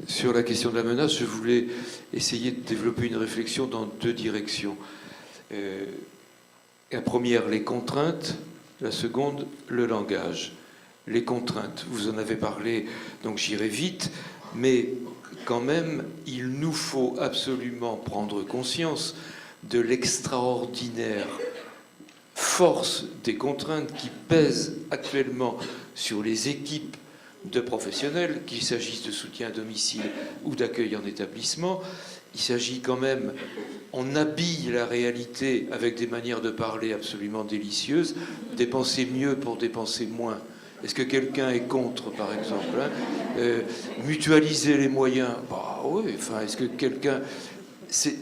Sur la question de la menace, je voulais essayer de développer une réflexion dans deux directions. La première, les contraintes. La seconde, le langage. Les contraintes, vous en avez parlé, donc j'irai vite, mais quand même, il nous faut absolument prendre conscience de l'extraordinaire force des contraintes qui pèsent actuellement sur les équipes de professionnels, qu'il s'agisse de soutien à domicile ou d'accueil en établissement. Il s'agit quand même, on habille la réalité avec des manières de parler absolument délicieuses, dépenser mieux pour dépenser moins. Est-ce que quelqu'un est contre, par exemple, mutualiser les moyens? Bah oui, enfin, est-ce que quelqu'un... C'est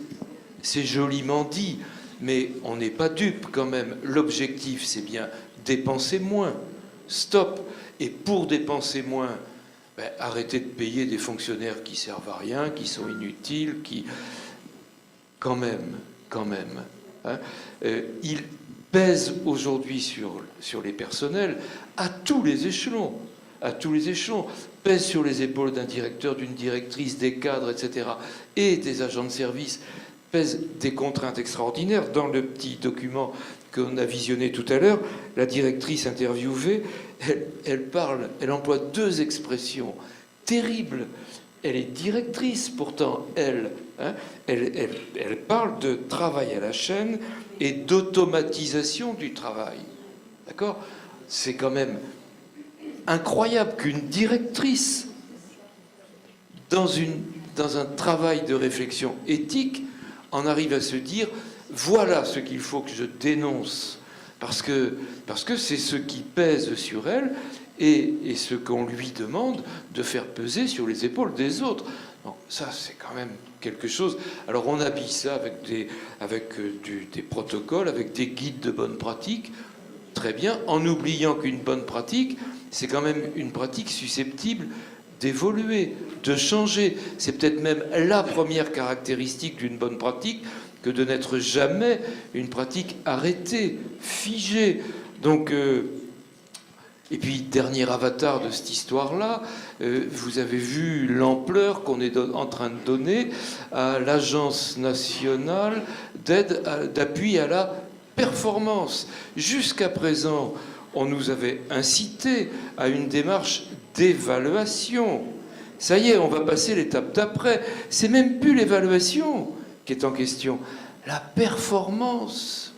joliment dit, mais on n'est pas dupe quand même. L'objectif, c'est bien dépenser moins. Stop. Et pour dépenser moins, arrêtez de payer des fonctionnaires qui servent à rien, qui sont inutiles, qui... Quand même. Hein, il pèse aujourd'hui sur les personnels à tous les échelons. Pèse sur les épaules d'un directeur, d'une directrice, des cadres, etc. et des agents de service. Pèse des contraintes extraordinaires. Dans le petit document qu'on a visionné tout à l'heure, la directrice interviewée, elle emploie deux expressions terribles. Elle est directrice, pourtant, elle parle de travail à la chaîne et d'automatisation du travail. D'accord ? C'est quand même incroyable qu'une directrice, dans un travail de réflexion éthique, en arrive à se dire « voilà ce qu'il faut que je dénonce ». Parce que c'est ce qui pèse sur elle et ce qu'on lui demande de faire peser sur les épaules des autres. Donc ça, c'est quand même quelque chose. Alors on habille ça avec des protocoles, avec des guides de bonne pratique, très bien, en oubliant qu'une bonne pratique, c'est quand même une pratique susceptible d'évoluer, de changer. C'est peut-être même la première caractéristique d'une bonne pratique que de n'être jamais une pratique arrêtée, figée. Donc, et puis, dernier avatar de cette histoire-là, vous avez vu l'ampleur qu'on est en train de donner à l'Agence nationale d'appui à la performance. Jusqu'à présent, on nous avait incité à une démarche d'évaluation. Ça y est, on va passer l'étape d'après. C'est même plus l'évaluation qui est en question, la performance.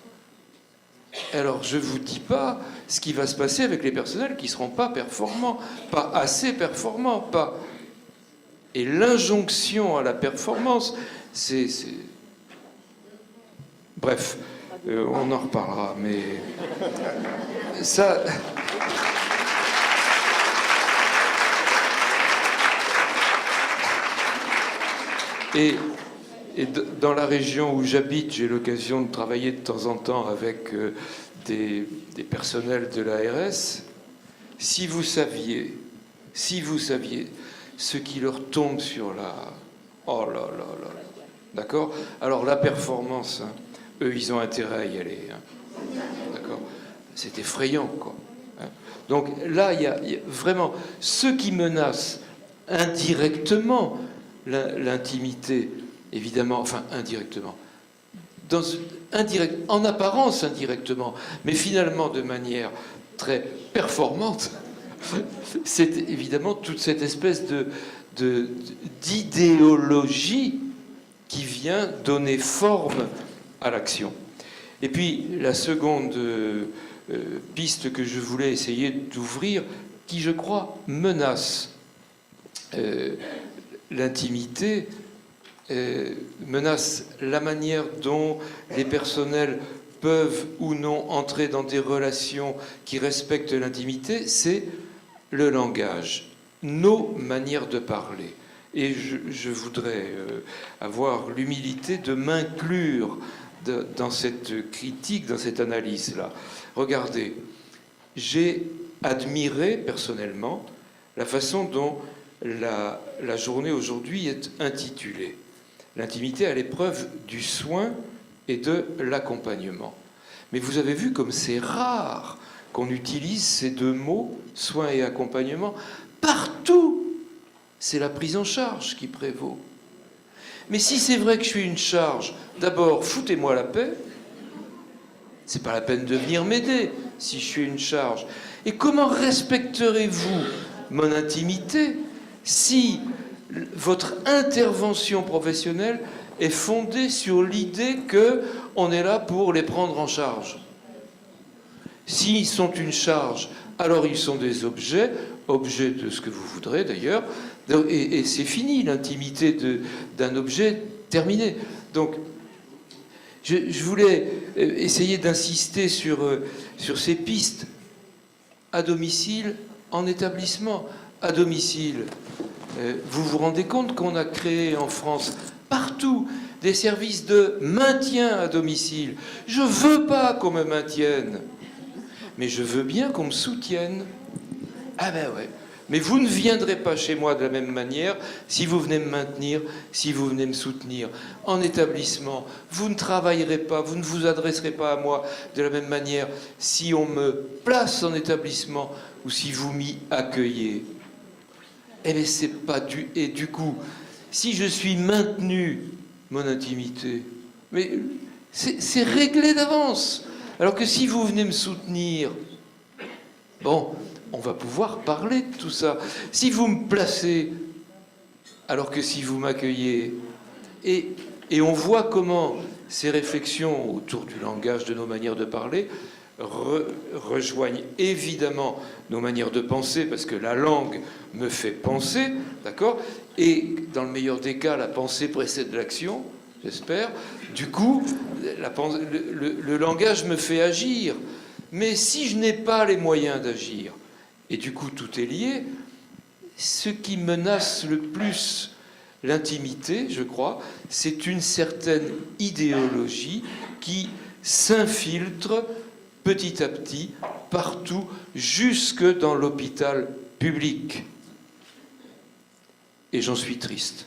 Alors, je ne vous dis pas ce qui va se passer avec les personnels qui ne seront pas performants, pas assez performants, pas... Et l'injonction à la performance, c'est... Bref, on en reparlera, mais... Ça... Et dans la région où j'habite, j'ai l'occasion de travailler de temps en temps avec des personnels de l'ARS. Si vous saviez ce qui leur tombe sur la... Oh là là là là. D'accord ? Alors la performance, hein, eux, ils ont intérêt à y aller. Hein. D'accord ? C'est effrayant, quoi. Hein. Donc là, il y a vraiment ceux qui menacent indirectement l'intimité, évidemment, enfin indirectement, en apparence indirectement, mais finalement de manière très performante, c'est évidemment toute cette espèce d'idéologie qui vient donner forme à l'action. Et puis la seconde piste que je voulais essayer d'ouvrir, qui je crois menace l'intimité, menace la manière dont les personnels peuvent ou non entrer dans des relations qui respectent l'intimité, c'est le langage, nos manières de parler. Et je voudrais avoir l'humilité de m'inclure dans cette critique, dans cette analyse-là. Regardez, j'ai admiré personnellement la façon dont la journée aujourd'hui est intitulée. L'intimité à l'épreuve du soin et de l'accompagnement. Mais vous avez vu comme c'est rare qu'on utilise ces deux mots, soin et accompagnement, partout c'est la prise en charge qui prévaut. Mais si c'est vrai que je suis une charge, d'abord, foutez-moi la paix. C'est pas la peine de venir m'aider si je suis une charge. Et comment respecterez-vous mon intimité si votre intervention professionnelle est fondée sur l'idée qu'on est là pour les prendre en charge? S'ils sont une charge, alors ils sont des objets, objets de ce que vous voudrez d'ailleurs, et c'est fini, l'intimité d'un objet terminé. Donc, je voulais essayer d'insister sur ces pistes. À domicile, en établissement, à domicile. Vous vous rendez compte qu'on a créé en France, partout, des services de maintien à domicile. Je ne veux pas qu'on me maintienne, mais je veux bien qu'on me soutienne. Ah ben ouais. Mais vous ne viendrez pas chez moi de la même manière si vous venez me maintenir, si vous venez me soutenir. En établissement, vous ne travaillerez pas, vous ne vous adresserez pas à moi de la même manière si on me place en établissement ou si vous m'y accueillez. Eh bien, c'est pas du... Et du coup, si je suis maintenu, mon intimité, mais c'est réglé d'avance. Alors que si vous venez me soutenir, bon... on va pouvoir parler de tout ça. Si vous me placez, alors que si vous m'accueillez, et on voit comment ces réflexions autour du langage, de nos manières de parler, rejoignent évidemment nos manières de penser, parce que la langue me fait penser, d'accord? Et dans le meilleur des cas, la pensée précède l'action, j'espère. Du coup, le langage me fait agir. Mais si je n'ai pas les moyens d'agir, et du coup, tout est lié. Ce qui menace le plus l'intimité, je crois, c'est une certaine idéologie qui s'infiltre petit à petit, partout, jusque dans l'hôpital public. Et j'en suis triste.